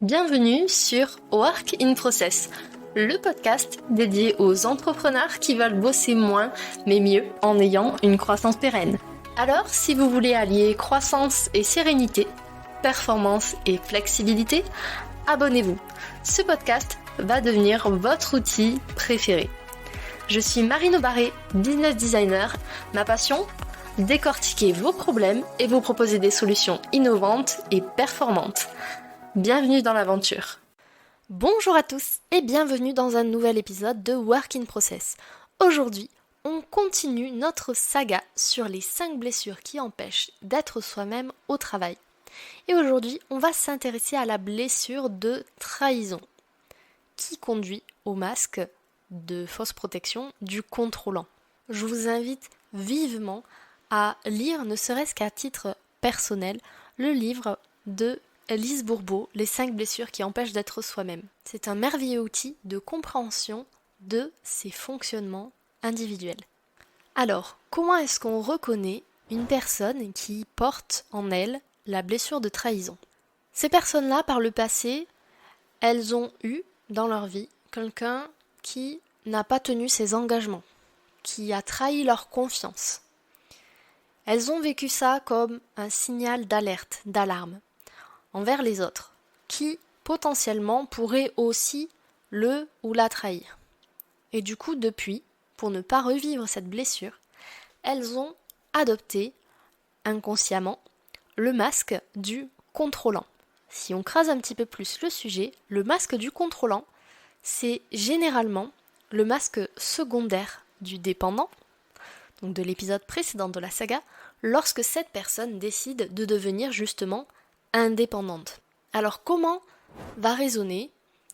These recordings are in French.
Bienvenue sur Work in Process, le podcast dédié aux entrepreneurs qui veulent bosser moins mais mieux en ayant une croissance pérenne. Alors, si vous voulez allier croissance et sérénité, performance et flexibilité, abonnez-vous. Ce podcast va devenir votre outil préféré. Je suis Marine Aubaré, business designer. Ma passion ? Décortiquer vos problèmes et vous proposer des solutions innovantes et performantes. Bienvenue dans l'aventure. Bonjour à tous et bienvenue dans un nouvel épisode de Work in Process. Aujourd'hui, on continue notre saga sur les 5 blessures qui empêchent d'être soi-même au travail. Et aujourd'hui, on va s'intéresser à la blessure de trahison qui conduit au masque de fausse protection du contrôlant. Je vous invite vivement à lire, ne serait-ce qu'à titre personnel, le livre de Lise Bourbeau, Les 5 blessures qui empêchent d'être soi-même. C'est un merveilleux outil de compréhension de ses fonctionnements individuels. Alors, comment est-ce qu'on reconnaît une personne qui porte en elle la blessure de trahison ? Ces personnes-là, par le passé, elles ont eu dans leur vie quelqu'un qui n'a pas tenu ses engagements, qui a trahi leur confiance. Elles ont vécu ça comme un signal d'alerte, d'alarme envers les autres, qui potentiellement pourraient aussi le ou la trahir. Et du coup, depuis, pour ne pas revivre cette blessure, elles ont adopté inconsciemment le masque du contrôlant. Si on crase un petit peu plus le sujet, le masque du contrôlant, c'est généralement le masque secondaire du dépendant, donc de l'épisode précédent de la saga, lorsque cette personne décide de devenir justement indépendante. Alors comment va raisonner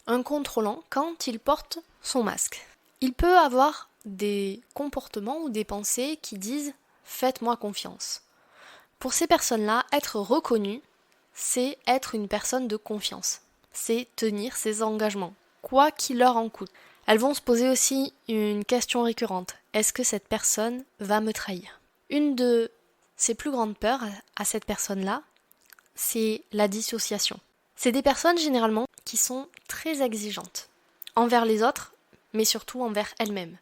un contrôlant quand il porte son masque ? Il peut avoir des comportements ou des pensées qui disent « faites-moi confiance ». Pour ces personnes-là, être reconnu, c'est être une personne de confiance. C'est tenir ses engagements, quoi qu'il leur en coûte. Elles vont se poser aussi une question récurrente. Est-ce que cette personne va me trahir ? Une de ses plus grandes peurs à cette personne-là, c'est la dissociation. C'est des personnes généralement qui sont très exigeantes envers les autres, mais surtout envers elles-mêmes.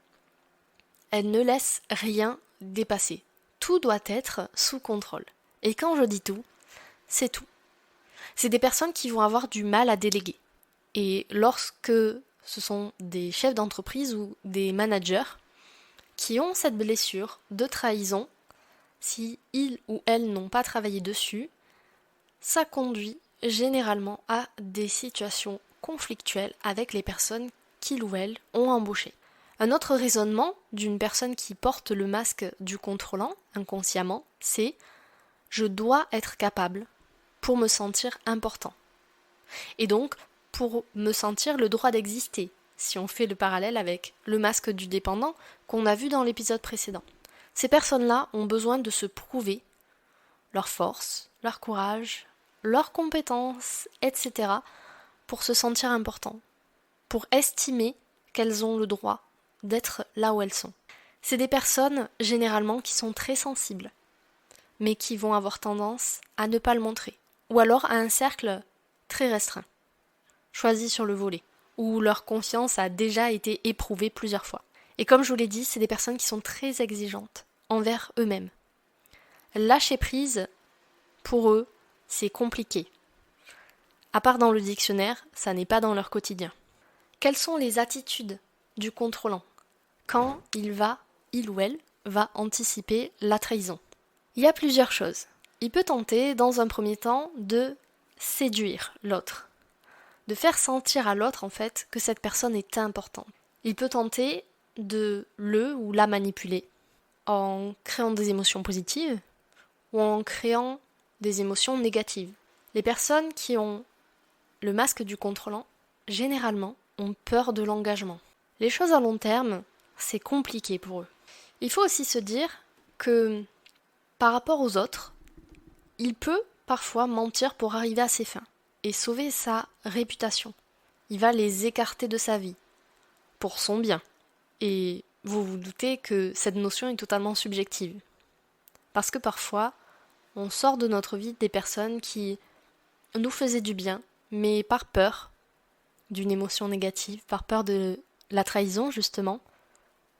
Elles ne laissent rien dépasser. Tout doit être sous contrôle. Et quand je dis tout, c'est tout. C'est des personnes qui vont avoir du mal à déléguer. Et lorsque ce sont des chefs d'entreprise ou des managers qui ont cette blessure de trahison, si ils ou elles n'ont pas travaillé dessus, ça conduit généralement à des situations conflictuelles avec les personnes qu'ils ou elles ont embauchées. Un autre raisonnement d'une personne qui porte le masque du contrôlant inconsciemment, c'est « je dois être capable pour me sentir important ». Et donc, pour me sentir le droit d'exister, si on fait le parallèle avec le masque du dépendant qu'on a vu dans l'épisode précédent. Ces personnes-là ont besoin de se prouver leur force, leur courage, leurs compétences, etc. pour se sentir important, pour estimer qu'elles ont le droit d'être là où elles sont. C'est des personnes généralement qui sont très sensibles, mais qui vont avoir tendance à ne pas le montrer, ou alors à un cercle très restreint, choisi sur le volet, où leur confiance a déjà été éprouvée plusieurs fois. Et comme je vous l'ai dit, c'est des personnes qui sont très exigeantes envers eux-mêmes. Lâcher prise, pour eux, c'est compliqué. À part dans le dictionnaire, ça n'est pas dans leur quotidien. Quelles sont les attitudes du contrôlant quand il ou elle, va anticiper la trahison ? Il y a plusieurs choses. Il peut tenter, dans un premier temps, de séduire l'autre, de faire sentir à l'autre, en fait, que cette personne est importante. Il peut tenter de le ou la manipuler en créant des émotions positives ou en créant des émotions négatives. Les personnes qui ont le masque du contrôlant, généralement, ont peur de l'engagement. Les choses à long terme, c'est compliqué pour eux. Il faut aussi se dire que, par rapport aux autres, il peut parfois mentir pour arriver à ses fins et sauver sa réputation. Il va les écarter de sa vie, pour son bien. Et vous vous doutez que cette notion est totalement subjective. Parce que parfois, on sort de notre vie des personnes qui nous faisaient du bien, mais par peur d'une émotion négative, par peur de la trahison justement,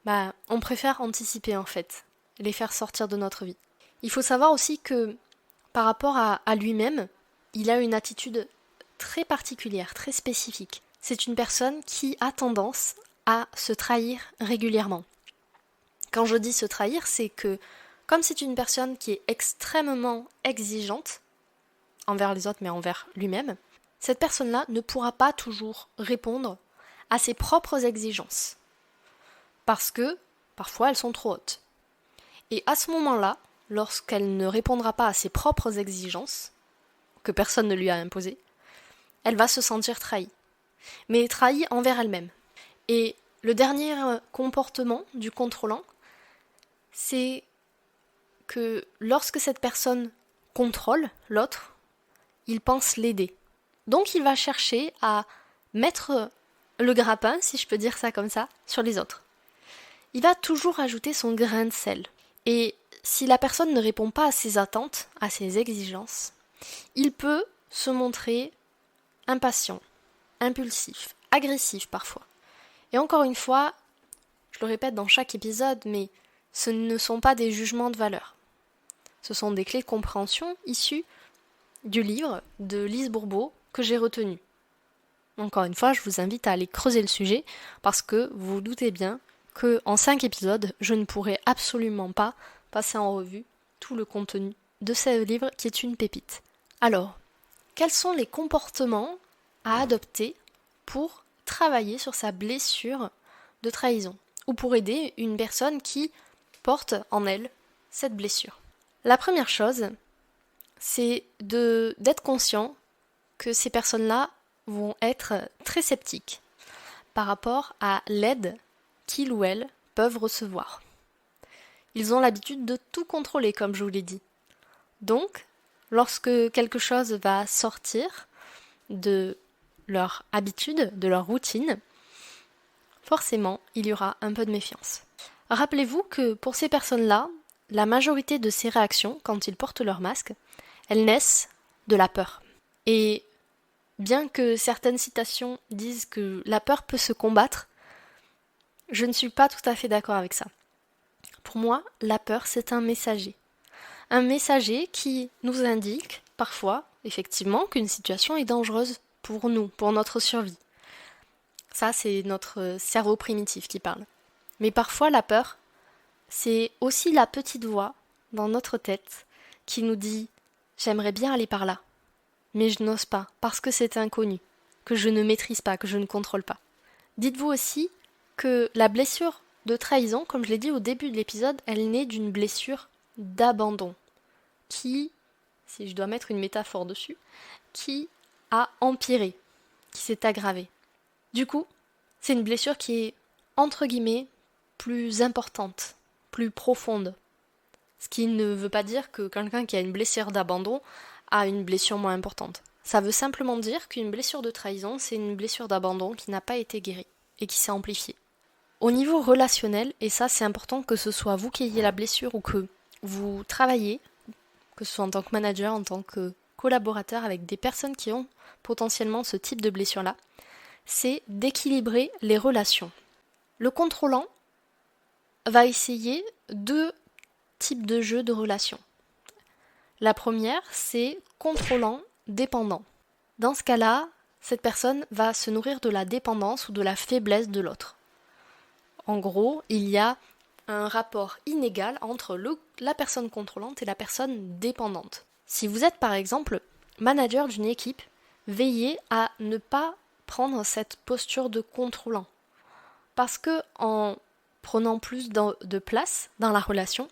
on préfère anticiper en fait, les faire sortir de notre vie. Il faut savoir aussi que par rapport à lui-même, il a une attitude très particulière, très spécifique. C'est une personne qui a tendance à se trahir régulièrement. Quand je dis se trahir, c'est que comme c'est une personne qui est extrêmement exigeante, envers les autres mais envers lui-même, cette personne-là ne pourra pas toujours répondre à ses propres exigences. Parce que parfois elles sont trop hautes. Et à ce moment-là, lorsqu'elle ne répondra pas à ses propres exigences, que personne ne lui a imposées, elle va se sentir trahie. Mais trahie envers elle-même. Et le dernier comportement du contrôlant, c'est que lorsque cette personne contrôle l'autre, il pense l'aider. Donc il va chercher à mettre le grappin, si je peux dire ça comme ça, sur les autres. Il va toujours ajouter son grain de sel. Et si la personne ne répond pas à ses attentes, à ses exigences, il peut se montrer impatient, impulsif, agressif parfois. Et encore une fois, je le répète dans chaque épisode, mais ce ne sont pas des jugements de valeur. Ce sont des clés de compréhension issues du livre de Lise Bourbeau que j'ai retenu. Encore une fois, je vous invite à aller creuser le sujet parce que vous vous doutez bien qu'en 5 épisodes, je ne pourrai absolument pas passer en revue tout le contenu de ce livre qui est une pépite. Alors, quels sont les comportements à adopter pour travailler sur sa blessure de trahison ou pour aider une personne qui porte en elle cette blessure? La première chose, c'est d'être conscient que ces personnes-là vont être très sceptiques par rapport à l'aide qu'ils ou elles peuvent recevoir. Ils ont l'habitude de tout contrôler, comme je vous l'ai dit. Donc, lorsque quelque chose va sortir de leur habitude, de leur routine, forcément, il y aura un peu de méfiance. Rappelez-vous que pour ces personnes-là, la majorité de ces réactions, quand ils portent leur masque, elles naissent de la peur. Et bien que certaines citations disent que la peur peut se combattre, je ne suis pas tout à fait d'accord avec ça. Pour moi, la peur, c'est un messager. Un messager qui nous indique parfois, effectivement, qu'une situation est dangereuse pour nous, pour notre survie. Ça, c'est notre cerveau primitif qui parle. Mais parfois, la peur, c'est aussi la petite voix dans notre tête qui nous dit « j'aimerais bien aller par là, mais je n'ose pas parce que c'est inconnu, que je ne maîtrise pas, que je ne contrôle pas. » Dites-vous aussi que la blessure de trahison, comme je l'ai dit au début de l'épisode, elle naît d'une blessure d'abandon qui, si je dois mettre une métaphore dessus, qui a empiré, qui s'est aggravée. Du coup, c'est une blessure qui est, entre guillemets, plus importante, plus profonde. Ce qui ne veut pas dire que quelqu'un qui a une blessure d'abandon a une blessure moins importante. Ça veut simplement dire qu'une blessure de trahison, c'est une blessure d'abandon qui n'a pas été guérie et qui s'est amplifiée. Au niveau relationnel, et ça c'est important que ce soit vous qui ayez la blessure ou que vous travaillez, que ce soit en tant que manager, en tant que collaborateur avec des personnes qui ont potentiellement ce type de blessure-là, c'est d'équilibrer les relations. Le contrôlant va essayer 2 types de jeux de relations. La première, c'est contrôlant-dépendant. Dans ce cas-là, cette personne va se nourrir de la dépendance ou de la faiblesse de l'autre. En gros, il y a un rapport inégal entre la personne contrôlante et la personne dépendante. Si vous êtes par exemple manager d'une équipe, veillez à ne pas prendre cette posture de contrôlant. Parce que en prenant plus de place dans la relation,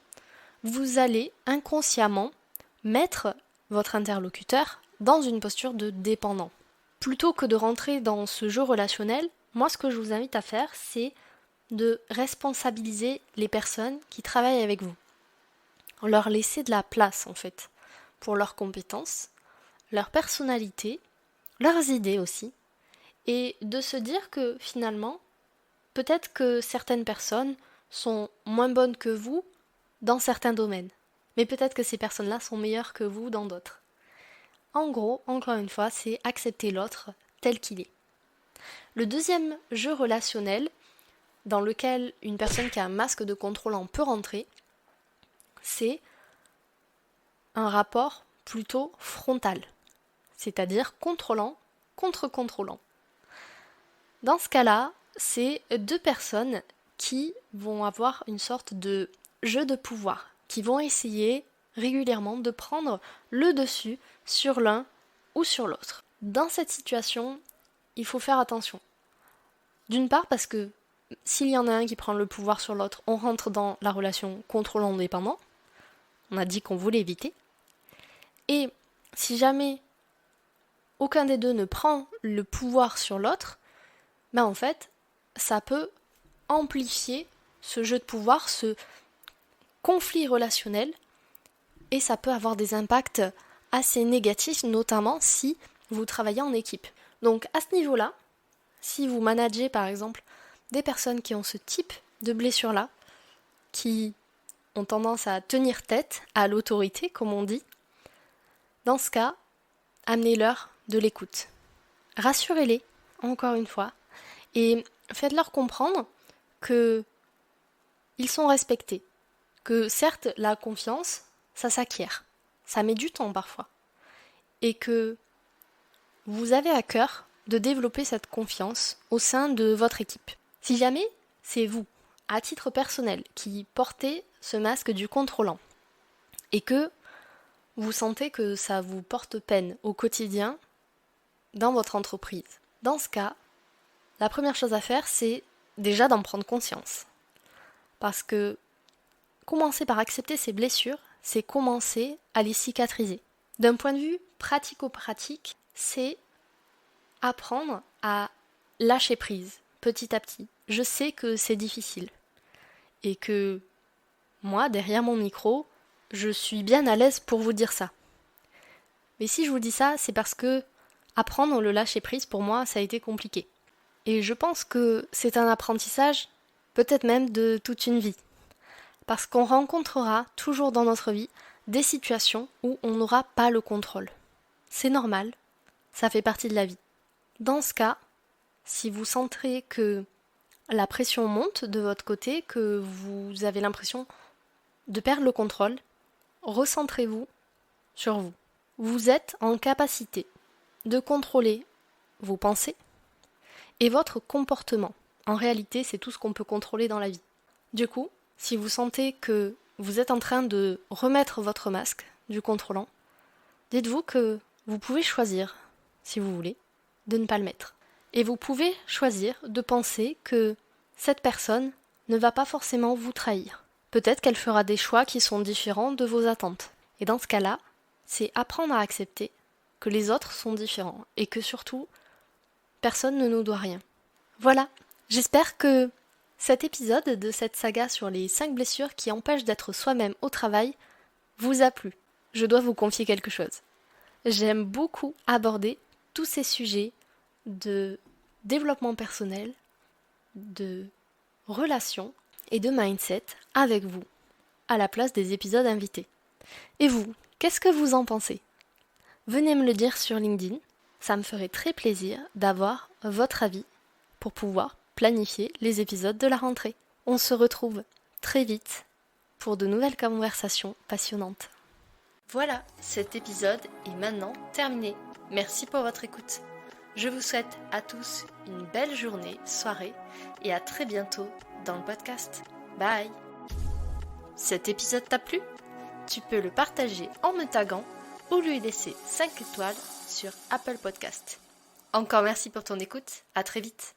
vous allez inconsciemment mettre votre interlocuteur dans une posture de dépendant. Plutôt que de rentrer dans ce jeu relationnel, moi ce que je vous invite à faire, c'est de responsabiliser les personnes qui travaillent avec vous. Leur laisser de la place en fait, pour leurs compétences, leur personnalité, leurs idées aussi, et de se dire que finalement, peut-être que certaines personnes sont moins bonnes que vous dans certains domaines, mais peut-être que ces personnes-là sont meilleures que vous dans d'autres. En gros, encore une fois, c'est accepter l'autre tel qu'il est. Le deuxième jeu relationnel dans lequel une personne qui a un masque de contrôlant peut rentrer, c'est un rapport plutôt frontal, c'est-à-dire contrôlant contre contrôlant. Dans ce cas-là, c'est deux personnes qui vont avoir une sorte de jeu de pouvoir, qui vont essayer régulièrement de prendre le dessus sur l'un ou sur l'autre. Dans cette situation, il faut faire attention. D'une part parce que s'il y en a un qui prend le pouvoir sur l'autre, on rentre dans la relation contrôlant-dépendant. On a dit qu'on voulait éviter. Et si jamais aucun des deux ne prend le pouvoir sur l'autre, ben en fait, ça peut amplifier ce jeu de pouvoir, ce conflit relationnel, et ça peut avoir des impacts assez négatifs, notamment si vous travaillez en équipe. Donc à ce niveau-là, si vous managez par exemple des personnes qui ont ce type de blessure-là, qui ont tendance à tenir tête à l'autorité, comme on dit, dans ce cas, amenez-leur de l'écoute. Rassurez-les, encore une fois, et faites-leur comprendre qu'ils sont respectés, que certes, la confiance, ça s'acquiert, ça met du temps parfois, et que vous avez à cœur de développer cette confiance au sein de votre équipe. Si jamais c'est vous, à titre personnel, qui portez ce masque du contrôlant, et que vous sentez que ça vous porte peine au quotidien dans votre entreprise, dans ce cas, la première chose à faire, c'est déjà d'en prendre conscience. Parce que commencer par accepter ses blessures, c'est commencer à les cicatriser. D'un point de vue pratico-pratique, c'est apprendre à lâcher prise petit à petit. Je sais que c'est difficile et que moi, derrière mon micro, je suis bien à l'aise pour vous dire ça. Mais si je vous dis ça, c'est parce que apprendre le lâcher prise, pour moi, ça a été compliqué. Et je pense que c'est un apprentissage, peut-être même de toute une vie. Parce qu'on rencontrera toujours dans notre vie des situations où on n'aura pas le contrôle. C'est normal, ça fait partie de la vie. Dans ce cas, si vous sentez que la pression monte de votre côté, que vous avez l'impression de perdre le contrôle, recentrez-vous sur vous. Vous êtes en capacité de contrôler vos pensées et votre comportement. En réalité, c'est tout ce qu'on peut contrôler dans la vie. Du coup, si vous sentez que vous êtes en train de remettre votre masque du contrôlant, dites-vous que vous pouvez choisir, si vous voulez, de ne pas le mettre. Et vous pouvez choisir de penser que cette personne ne va pas forcément vous trahir. Peut-être qu'elle fera des choix qui sont différents de vos attentes. Et dans ce cas-là, c'est apprendre à accepter que les autres sont différents et que surtout, personne ne nous doit rien. Voilà, j'espère que cet épisode de cette saga sur les 5 blessures qui empêchent d'être soi-même au travail vous a plu. Je dois vous confier quelque chose. J'aime beaucoup aborder tous ces sujets de développement personnel, de relations et de mindset avec vous, à la place des épisodes invités. Et vous, qu'est-ce que vous en pensez ? Venez me le dire sur LinkedIn, ça me ferait très plaisir d'avoir votre avis pour pouvoir planifier les épisodes de la rentrée. On se retrouve très vite pour de nouvelles conversations passionnantes. Voilà, cet épisode est maintenant terminé. Merci pour votre écoute. Je vous souhaite à tous une belle journée, soirée et à très bientôt dans le podcast. Bye! Cet épisode t'a plu? Tu peux le partager en me taguant ou lui laisser 5 étoiles sur Apple Podcast. Encore merci pour ton écoute, à très vite!